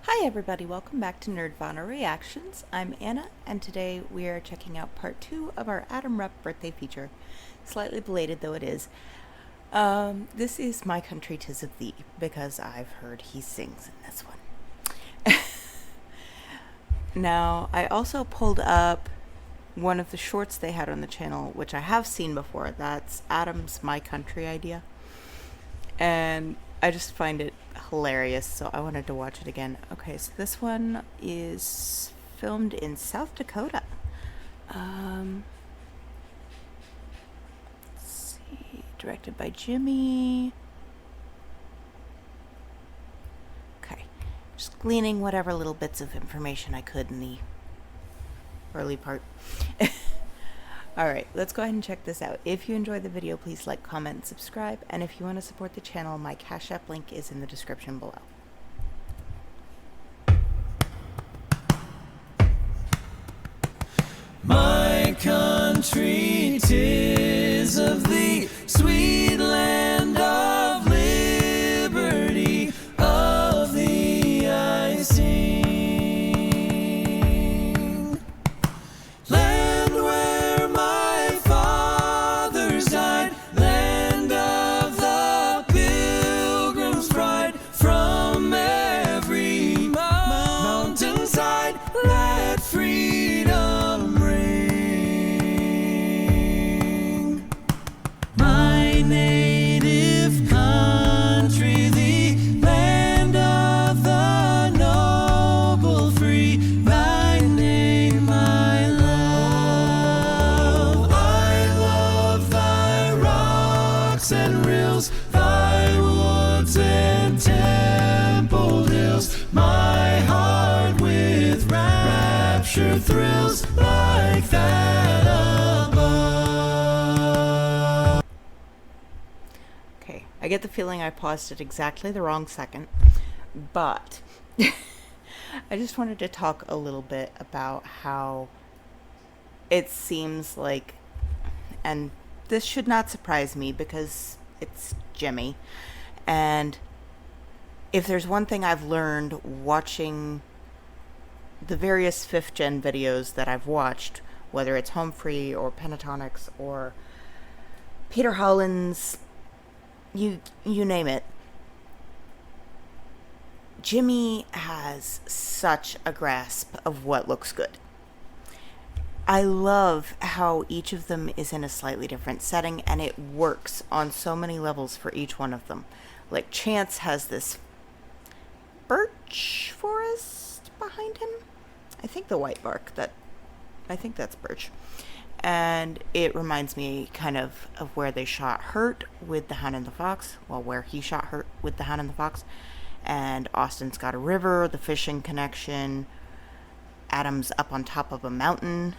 Hi everybody, welcome back to Nerdvana Reactions. I'm Anna, and today we are checking out part 2 of our Adam Rupp birthday feature. Slightly belated though it is. This is My Country 'Tis of Thee, because I've heard he sings in this one. Now, I also pulled up one of the shorts they had on the channel, which I have seen before. That's Adam's My Country idea. And I just find it hilarious, so I wanted to watch it again. Okay, so this one is filmed in South Dakota. Let's see, directed by Jimmy. Okay, just gleaning whatever little bits of information I could in the early part. Alright, let's go ahead and check this out. If you enjoyed the video, please like, comment, and subscribe. And if you want to support the channel, my Cash App link is in the description below. My country, 'tis of thee, sweet land of liberty, of thee I sing. Land where my fathers died, land of the Pilgrim's Pride, from every mountainside, let freedom ring. My native country, the land of the noble free, thy name I love. I love thy rocks and rills, thy woods and templed hills. My heart with rapture thrills like that above. Okay, I get the feeling I paused at exactly the wrong second, but I just wanted to talk a little bit about how it seems like, and this should not surprise me because it's Jimmy, and if there's one thing I've learned watching the various 5th gen videos that I've watched, whether it's Home Free or Pentatonics or Peter Holland's, you name it, Jimmy has such a grasp of what looks good. I love how each of them is in a slightly different setting, and it works on so many levels for each one of them. Like, Chance has this birch forest behind him. I think the white bark, I think that's birch. And it reminds me kind of where they shot Hurt with The Hound and the Fox. Well, where he shot Hurt with The Hound and the Fox. And Austin's got a river, the fishing connection. Adam's up on top of a mountain.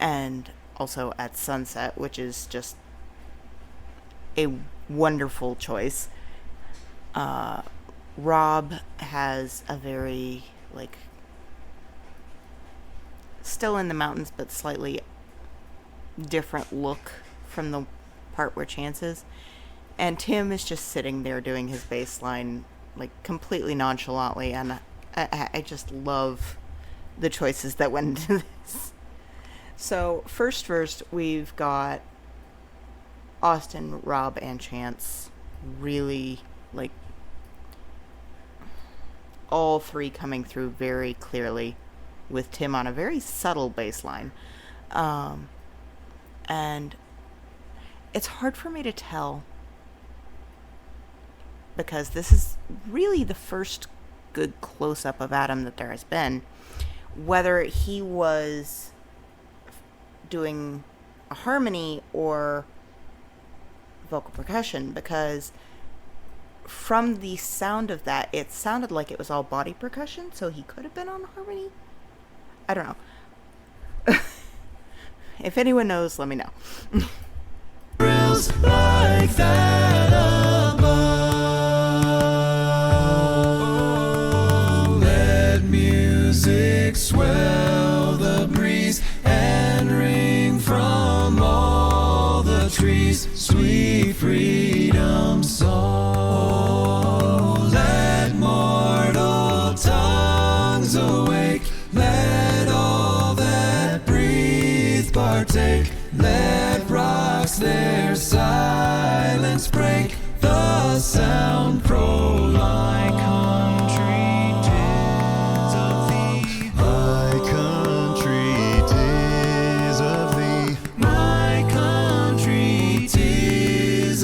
And also at sunset, which is just a wonderful choice. Rob has a very, like, still in the mountains, but slightly different look from the part where Chance is. And Tim is just sitting there doing his bass line, like, completely nonchalantly, and I just love the choices that went into this. So, first, we've got Austin, Rob, and Chance really, like, all three coming through very clearly, with Tim on a very subtle bass line. And it's hard for me to tell, because this is really the first good close-up of Adam that there has been, whether he was doing a harmony or vocal percussion, because from the sound of that, it sounded like it was all body percussion, so he could have been on harmony. I don't know. If anyone knows, let me know. Like that above. Let music swell the breeze and ring from all the trees. Sweet freedom song. Let mortal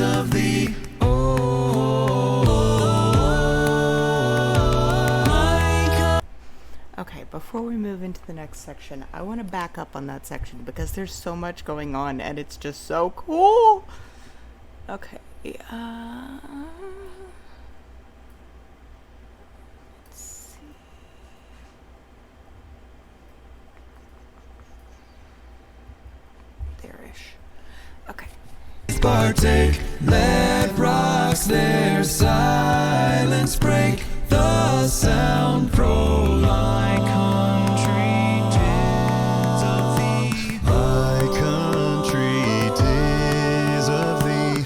of thee. Okay, before we move into the next section, I want to back up on that section because there's so much going on and it's just so cool. Okay, let's see. There-ish. Okay. Partake, let rocks their silence break, the sound prolong. My country, 'tis of thee. My country, 'tis of thee.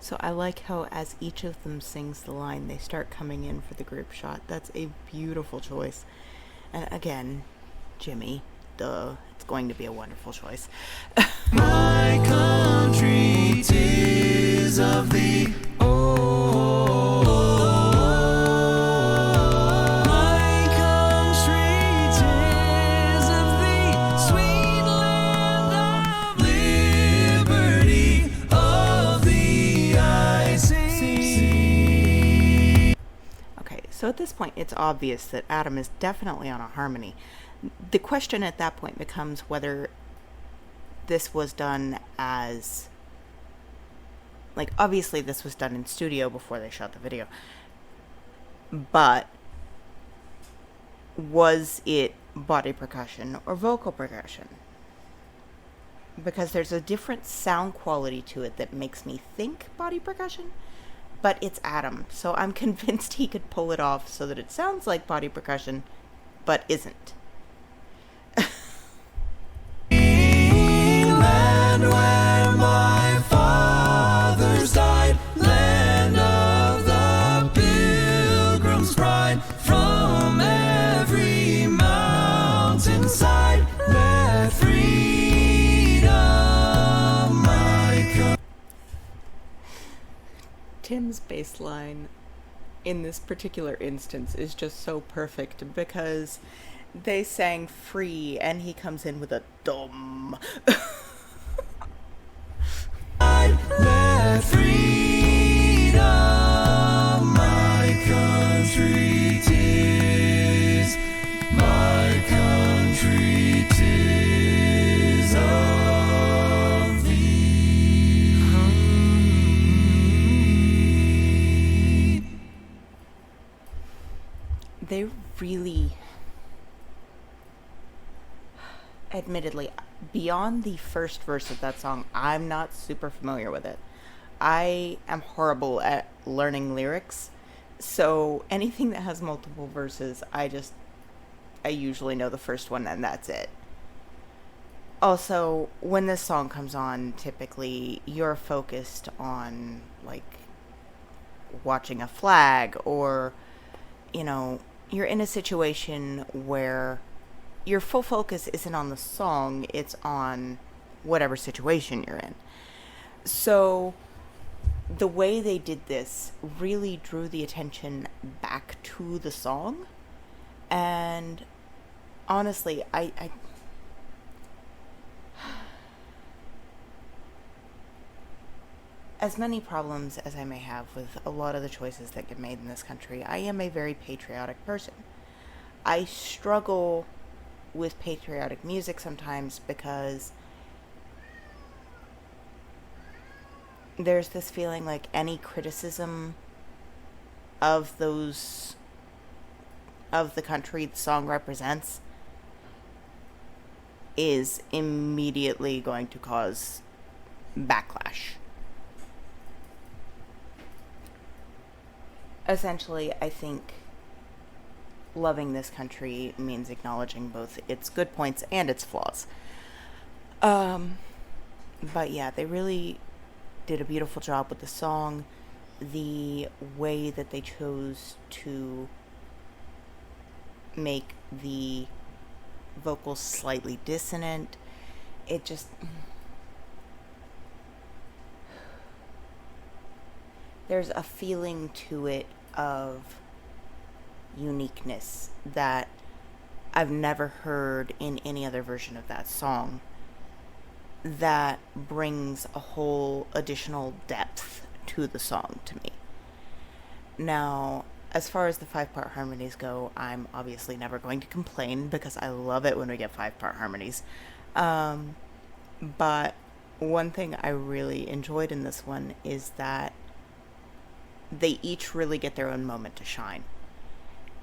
So I like how as each of them sings the line, they start coming in for the group shot. That's a beautiful choice. And again, Jimmy, duh, it's going to be a wonderful choice. My country, 'tis of thee. My country, 'tis of thee. Sweet land of liberty, of thee I sing. Okay, so at this point, it's obvious that Adam is definitely on a harmony. The question at that point becomes whether this was done as, like, obviously this was done in studio before they shot the video, but was it body percussion or vocal percussion? Because there's a different sound quality to it that makes me think body percussion, but it's Adam, so I'm convinced he could pull it off so that it sounds like body percussion, but isn't. Land where my fathers died, land of the pilgrim's pride, from every mountainside, let freedom my Tim's bass line in this particular instance is just so perfect because they sang free and he comes in with a dum. let freedom my country 'tis, my country 'tis of thee. They really, admittedly, beyond the first verse of that song, I'm not super familiar with it. I am horrible at learning lyrics, so anything that has multiple verses, I usually know the first one and that's it. Also, when this song comes on, typically you're focused on, like, watching a flag, or, you're in a situation where your full focus isn't on the song, it's on whatever situation you're in. So the way they did this really drew the attention back to the song. And honestly, I as many problems as I may have with a lot of the choices that get made in this country, I am a very patriotic person. I struggle with patriotic music sometimes because there's this feeling like any criticism of the country the song represents is immediately going to cause backlash. Essentially, I think loving this country means acknowledging both its good points and its flaws. But yeah, they really did a beautiful job with the song. The way that they chose to make the vocals slightly dissonant, it just... there's a feeling to it of uniqueness that I've never heard in any other version of that song. that brings a whole additional depth to the song to me. Now, as far as the 5-part harmonies go, I'm obviously never going to complain because I love it when we get 5-part harmonies. But one thing I really enjoyed in this one is that they each really get their own moment to shine.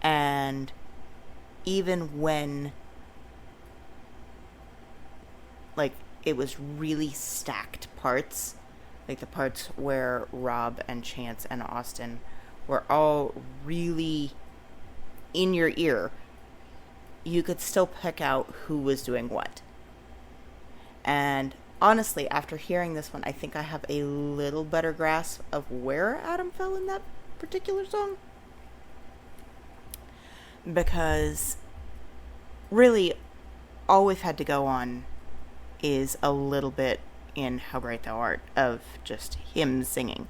And even when, like, it was really stacked parts, like the parts where Rob and Chance and Austin were all really in your ear, you could still pick out who was doing what. And honestly, after hearing this one, I think I have a little better grasp of where Adam fell in that particular song. Because really, all we've had to go on is a little bit in How Great Thou Art of just him singing.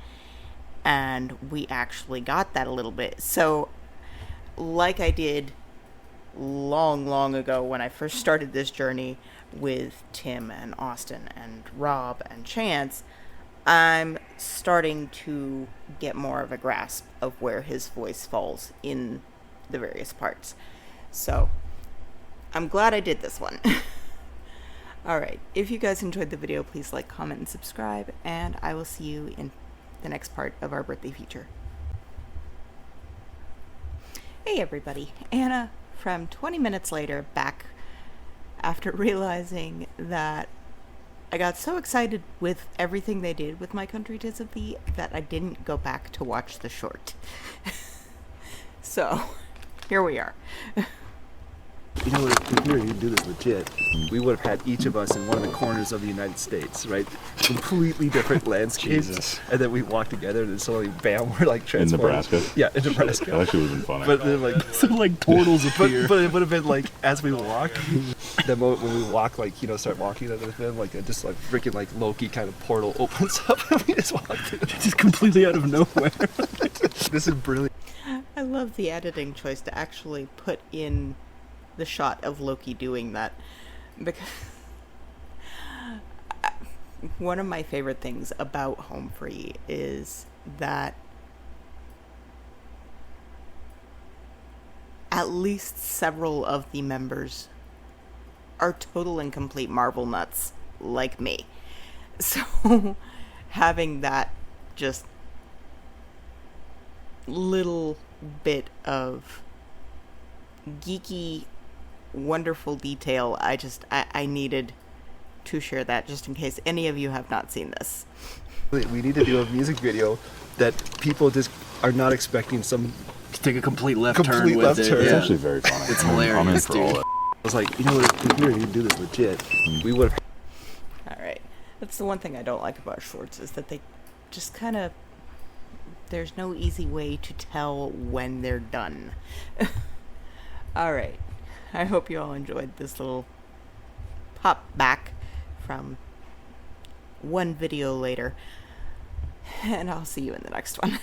And we actually got that a little bit. So, like I did long ago when I first started this journey with Tim and Austin and Rob and Chance, I'm starting to get more of a grasp of where his voice falls in the various parts. So, I'm glad I did this one. Alright, if you guys enjoyed the video, please like, comment, and subscribe, and I will see you in the next part of our birthday feature. Hey everybody, Anna from 20 Minutes Later, back after realizing that I got so excited with everything they did with My Country 'Tis of Thee that I didn't go back to watch the short. So, here we are. You know, if we were to do this legit, we would have had each of us in one of the corners of the United States, right? Completely different landscapes. Jesus. And then we walk together and suddenly, bam, we're like transformed. In Nebraska? Yeah, in Nebraska. That actually would have been funny. But then like, so like turtles appear. but it would have been like, as we walk, the moment when we walk, like, you know, start walking and then like, just like freaking like Loki kind of portal opens up and we just walk through. Just completely out of nowhere. This is brilliant. I love the editing choice to actually put in the shot of Loki doing that, because one of my favorite things about Home Free is that at least several of the members are total and complete Marvel nuts like me. So having that just little bit of geeky wonderful detail, I needed to share that just in case any of you have not seen this. We need to do a music video that people just are not expecting some Take a complete left turn complete with left it. turn. It's Yeah. actually very funny. It's I'm in hilarious, for all dude. that. I was like, you know what, if we were to do this legit, we would have. Alright, that's the one thing I don't like about shorts, is that they just kind of, there's no easy way to tell when they're done. Alright, I hope you all enjoyed this little pop back from one video later, and I'll see you in the next one.